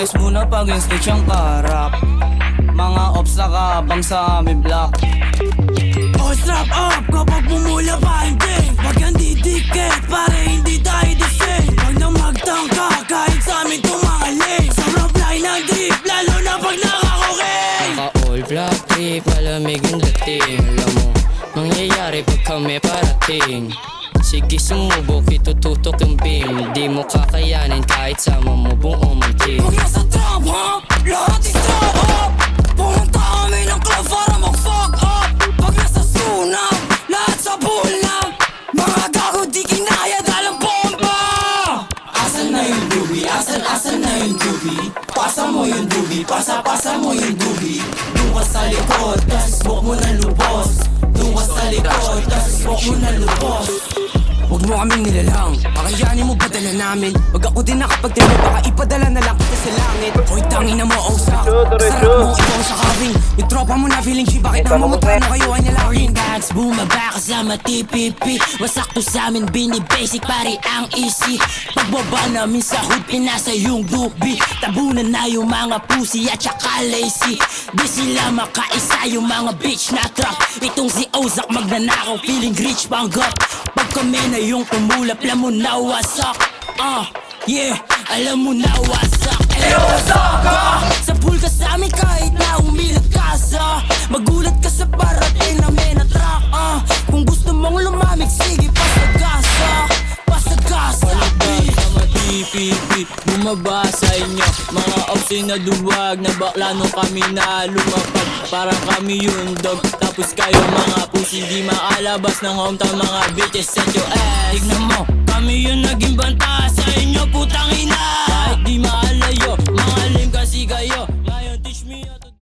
Ayos muna pag yung snitch ang karap. Mga ops nakabang sa aming block. Oh, strap up kapag pumula pa hindi. Wag kang didikit pare hindi tayo disay. Wag na magtangka kahit sa amin tumangaling. Sobrang fly ng drip lalo na pag nakakoking. Naka-all black trip, malamig yung dating. Alam mo, mangyayari pag kami parating. Sige sumubok, itututok yung beam. Di mo kakayanin kahit sama mo buong ang team. Pag nasa trap ha, lahat is trap up. Pumunta kami ng club para mag-fuck up. Pag nasa sunap, lahat sa bulang. Mga gago di kinaya dahil ang bomba. Asan na yung doobie? Asan na yung doobie? Pasa mo yung doobie, pasa mo yung doobie. Doon ka sa likod, tas buhok mo na lubos. Doon ka sa likod, tas buhok mo na lubos. Huwag mo kaming nilalang, kakayanin mo padala namin. Pag ako din nakapagtimo, baka ipadala na lang kita sa langit. Hoy tangin na mo, Osa, sarap mo ikaw sa kabing. Yung tropa mo na feeling G, bakit namamutay na kayo ay nalawin? Bags, bumaba kasama TPP. Wasakto sa amin, bini-basic, pare ang easy. Pagbaba namin sa hood, pinasa yung groupie. Tabunan na yung mga pussy at saka lazy. Di sila makaisa yung mga bitch na trap. Itong si Ozak magnanakaw, feeling rich banggap. Pag kami na yung tumulap, alam mo na wasak. Yeah, alam mo na wasak. wasak ka! Sa pool ka sa amin kahit na umilag ka sa. Magulat ka sa parating namin na track. Kung gusto mong lumamig, sige pasagasa. Pasagasa, Sama TPP, bumaba sa inyo. Mga ops na duwag na bakla nung kami na lumapag. Parang kami yung dog, tapos kayo mga pussy. Di makalabas ng hometown, mga bitches set your ass. tignan mo, kami yung naging banta sa inyo putang ina. Kahit di